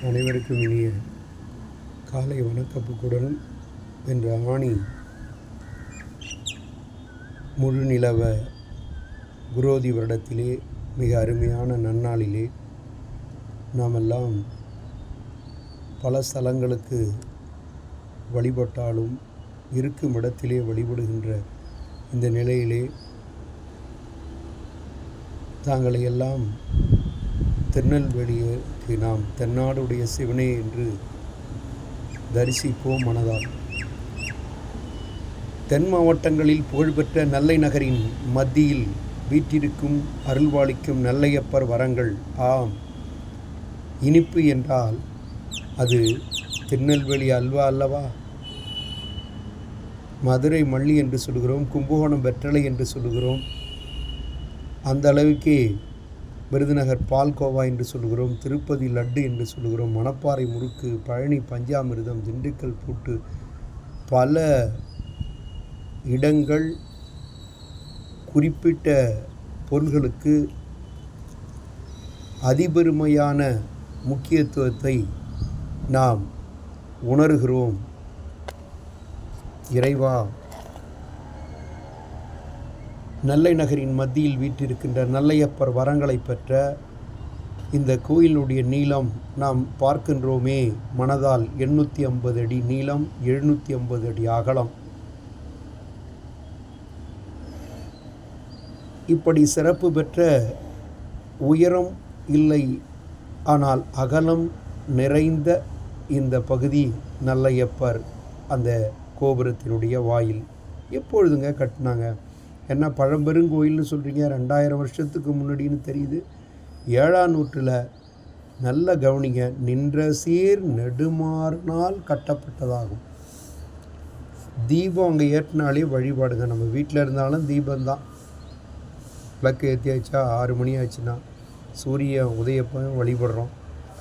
அனைவருக்கும் இனிய காலை வணக்கப்புக்குடன் என்ற ஆணி முழு நிலவ குரோதி வருடத்திலே மிக அருமையான நன்னாளிலே நாமெல்லாம் பல ஸ்தலங்களுக்கு வழிபட்டாலும் இருக்கும் இடத்திலே வழிபடுகின்ற இந்த நிலையிலே தாங்களை எல்லாம் திருநெல்வேலிக்கு நாம் தென்னாடுடைய சிவனே என்று தரிசிப்போம் மனதால். தென் மாவட்டங்களில் புகழ்பெற்ற நெல்லை நகரின் மத்தியில் வீற்றிருக்கும் அருள்வாளிக்கும் நெல்லையப்பர் வரங்கள். ஆம், இனிப்பு என்றால் அது திருநெல்வேலி அல்வா அல்லவா? மதுரை மல்லி என்று சொல்கிறோம், கும்பகோணம் வெற்றலை என்று சொல்கிறோம். அந்த அளவுக்கே விருதுநகர் பால்கோவா என்று சொல்கிறோம், திருப்பதி லட்டு என்று சொல்கிறோம், மணப்பாறை முறுக்கு, பழனி பஞ்சாமிர்தம், திண்டுக்கல் பூட்டு. பல இடங்கள் குறிப்பிட்ட பொருள்களுக்கு அதிபெருமையான முக்கியத்துவத்தை நாம் உணர்கிறோம். இறைவா, நெல்லை நகரின் மத்தியில் வீற்றிருக்கின்ற நெல்லையப்பர் வரங்களை பெற்ற இந்த கோயிலுடைய நீளம் நாம் பார்க்கின்றோமே மனதால். 850 அடி நீளம், 750 அடி அகலம். இப்படி சிறப்பு பெற்ற உயரம் இல்லை, ஆனால் அகலம் நிறைந்த இந்த பகுதி நெல்லையப்பர் அந்த கோபுரத்தினுடைய வாயில். எப்பொழுதுங்க கட்டினாங்க? என்ன பழம்பெருங்கோயில்னு சொல்கிறீங்க? 2000 வருஷத்துக்கு முன்னாடின்னு தெரியுது. 7ஆம் நூற்றில் நல்ல கவனிங்க, நின்ற சீர் நெடுமாறனால் கட்டப்பட்டதாகும். தீபம் அங்கே ஏற்றினாலே வழிபாடுங்க. நம்ம வீட்டில் இருந்தாலும் தீபந்தான். விளக்கு ஏற்றியாச்சா, 6 மணி ஆச்சுன்னா சூரிய உதயப்போ வழிபடுறோம்,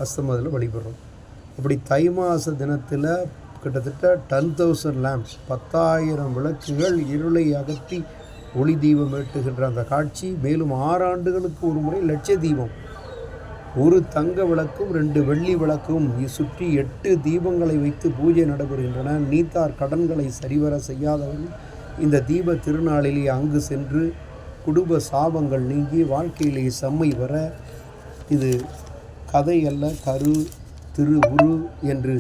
அஸ்தமதில் வழிபடுறோம். அப்படி தை மாத தினத்தில் கிட்டத்தட்ட 10,000 லேம்ப்ஸ், 10,000 விளக்குகள் இருளை அகற்றி ஒளி தீபம் ஏற்றுகின்ற அந்த காட்சி. மேலும் 6 ஆண்டுகளுக்கு ஒரு முறை லட்ச தீபம், ஒரு தங்க விளக்கும் 2 வெள்ளி விளக்கும் சுற்றி 8 தீபங்களை வைத்து பூஜை நடைபெறுகின்றன. நீத்தார் கடன்களை சரிவர செய்யாதவர்கள் இந்த தீப திருநாளிலே அங்கு சென்று குடும்ப சாபங்கள் நீங்கி வாழ்க்கையிலே செம்மை வர, இது கதை அல்ல, கரு திரு உரு என்று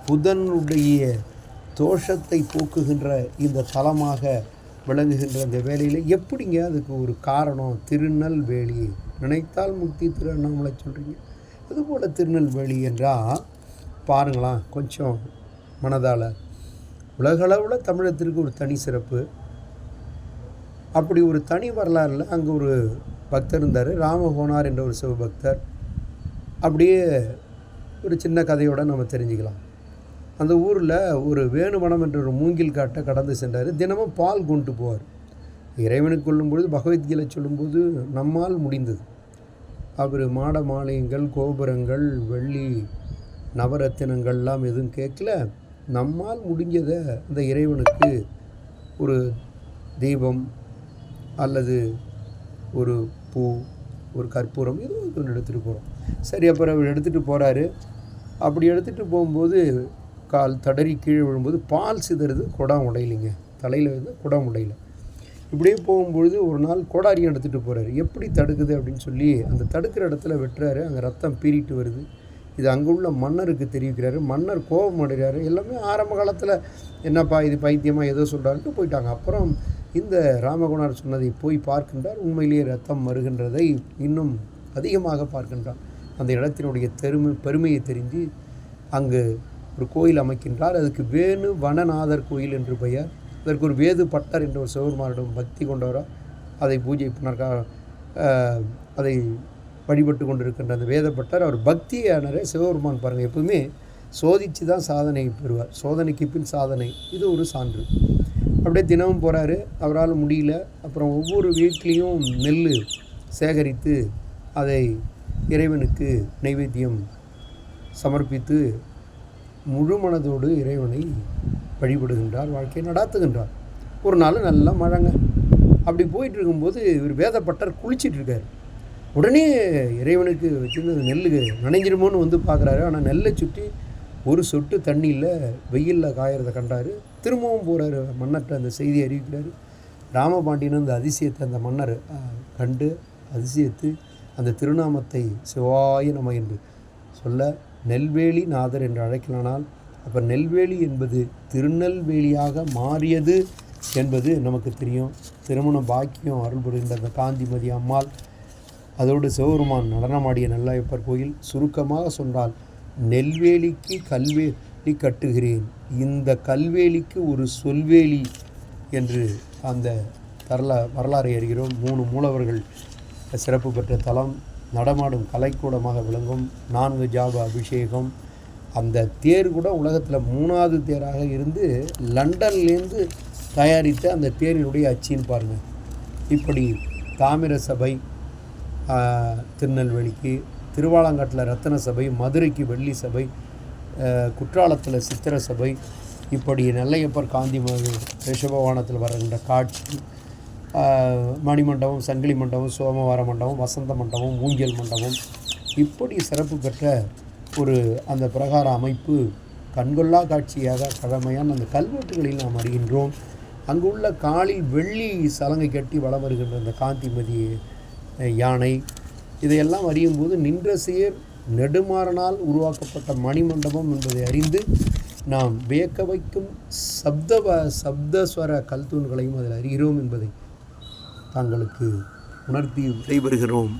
புதனுடைய தோஷத்தை போக்குகின்ற இந்த தலமாக விளங்குகின்ற இந்த வேலையில் எப்படிங்க அதுக்கு ஒரு காரணம்? திருநெல்வேலி நினைத்தால் முக்தி, திரு அண்ணாமலை சொல்கிறீங்க. அதுபோல் திருநெல்வேலி என்றால் பாருங்களாம் கொஞ்சம் மனதால். உலகளவில் தமிழகத்திற்கு ஒரு தனி சிறப்பு. அப்படி ஒரு தனி வரலாறுல அங்கே ஒரு பக்தர் இருந்தார், ராமகோனார் என்ற ஒரு சிவபக்தர். அப்படியே ஒரு சின்ன கதையோடு நம்ம தெரிஞ்சுக்கலாம். அந்த ஊரில் ஒரு வேணுமனம் என்ற ஒரு மூங்கில் காட்டை கடந்து சென்றார். தினமும் பால் கொண்டு போவார். இறைவனுக்கு கொள்ளும்பொழுது பகவத்கீதை சொல்லும்போது நம்மால் முடிந்தது. அவர் மாட மாளிகைகள், கோபுரங்கள், வெள்ளி நவரத்தினங்கள்லாம் எதுவும் கேட்கல. நம்மால் முடிஞ்சதை அந்த இறைவனுக்கு ஒரு தீபம் அல்லது ஒரு பூ, ஒரு கற்பூரம், ஏதோ ஒன்று எடுத்துகிட்டு போகிறோம். சரி, அப்புறம் அவர் எடுத்துகிட்டு போகிறாரு. அப்படி எடுத்துகிட்டு போகும்போது கால் தடறி கீழே விழும்போது பால் சிதறது, குடம் உடையலைங்க. தலையில் வந்து குடம் உடையல. இப்படியே போகும்பொழுது ஒரு நாள் கோடாரியும் எடுத்துகிட்டு போகிறாரு. எப்படி தடுக்குது அப்படின்னு சொல்லி அந்த தடுக்கிற இடத்துல வெட்டுறாரு. அங்கே ரத்தம் பீறிட்டு வருது. இது அங்கே உள்ள மன்னருக்கு தெரிவிக்கிறாரு. மன்னர் கோபம் அடைகிறாரு. எல்லாமே ஆரம்ப காலத்தில் என்னப்பா இது பைத்தியமாக ஏதோ சொல்கிறாருன்ட்டு போயிட்டாங்க. அப்புறம் இந்த ராமகுணார் சொன்னதை போய் பார்க்கின்றார். உண்மையிலேயே ரத்தம் மறுகின்றதை இன்னும் அதிகமாக பார்க்கின்றார். அந்த இடத்தினுடைய பெருமையை தெரிஞ்சு அங்கு ஒரு கோயில் அமைக்கின்றார். அதுக்கு வேணு வனநாதர் கோயில் என்று பெயர். அதற்கு ஒரு வேது பட்டர் என்ற ஒரு சிவபெருமானிடம் பக்தி கொண்டவரா அதை பூஜை பண்ணார். அதை வழிபட்டு கொண்டிருக்கின்ற அந்த வேதப்பட்டர் அவர் பக்தியானரே. சிவபெருமான் பாருங்கள், எப்பவுமே சோதித்து தான் சாதனை பெறுவார். சோதனைக்கு பின் சாதனை, இது ஒரு சான்று. அப்படியே தினமும் போகிறாரு. அவரால் முடியல. அப்புறம் ஒவ்வொரு வீட்லேயும் நெல் சேகரித்து அதை இறைவனுக்கு நைவேத்தியம் சமர்ப்பித்து முழு மனதோடு இறைவனை வழிபடுகின்றார், வாழ்க்கையை நடாத்துகின்றார். ஒரு நாள் நல்லா மழைங்க. அப்படி போயிட்டு இருக்கும்போது இவர் வேதப்பட்டர் குளிச்சிட்ருக்கார். உடனே இறைவனுக்கு வச்சுருந்து நெல் நனைஞ்சிருமோன்னு வந்து பார்க்குறாரு. ஆனால் நெல்லை சுற்றி ஒரு சொட்டு தண்ணியில் வெயிலில் காயறதை கண்டார். திரும்பவும் போகிறாரு மன்னர்கிட்ட அந்த செய்தியை அறிவிக்கிறாரு. ராமபாண்டியன் அந்த அதிசயத்தை அந்த மன்னர் கண்டு அதிசயத்து அந்த திருநாமத்தை சிவாய நம என்று சொல்ல நெல்வேலி நாதர் என்று அழைக்கலானால், அப்போ நெல்வேலி என்பது திருநெல்வேலியாக மாறியது என்பது நமக்கு தெரியும். திருமண பாக்கியம் அருள் புரிந்த அந்த காந்திமதி அம்மாள், அதோடு சிவபெருமான் நடனமாடிய நெல்லையப்பர் கோயில். சுருக்கமாக சொன்னால், நெல்வேலிக்கு கல்வேலி கட்டுகிறேன், இந்த கல்வேலிக்கு ஒரு சொல்வேலி என்று அந்த வரலாறை அறிகிறோம். 3 மூலவர்கள் சிறப்பு பெற்ற தலம், நடமாடும் கலைக்கூடமாக விளங்கும், 4 ஜாப அபிஷேகம். அந்த தேர் கூட உலகத்தில் 3வது தேராக இருந்து லண்டன்லேருந்து தயாரித்த அந்த தேரினுடைய அச்சின்னு பாருங்கள். இப்படி தாமிர சபை திருநெல்வேலிக்கு, திருவாலங்காட்டில் ரத்தன சபை, மதுரைக்கு வெள்ளி சபை, குற்றாலத்தில் சித்திர சபை, இப்படி நெல்லையப்பர் காந்தி ரிஷபவானத்தில் வருகின்ற காட்சி, மணிமண்டபம், சங்கிலி மண்டபம், சோமவார மண்டபம், வசந்த மண்டபம், ஊஞ்சல் மண்டபம், இப்படி சிறப்பு பெற்ற ஒரு அந்த பிரகார அமைப்பு கண்கொள்ளா காட்சியாக பழமையான அந்த கல்வெட்டுகளில் நாம் அறிகின்றோம். அங்குள்ள காலில் வெள்ளி சலங்கை கட்டி வலம் வருகின்ற அந்த காந்திமதி யானை, இதையெல்லாம் அறியும்போது நின்ற சேர் நெடுமாறனால் உருவாக்கப்பட்ட மணிமண்டபம் என்பதை அறிந்து நாம் வியக்க வைக்கும் சப்தஸ்வர கல்தூண்களையும் அதில் அறிகிறோம் என்பதை தாங்களுக்கு உணர்த்தி விடைபெறுகிறோம்.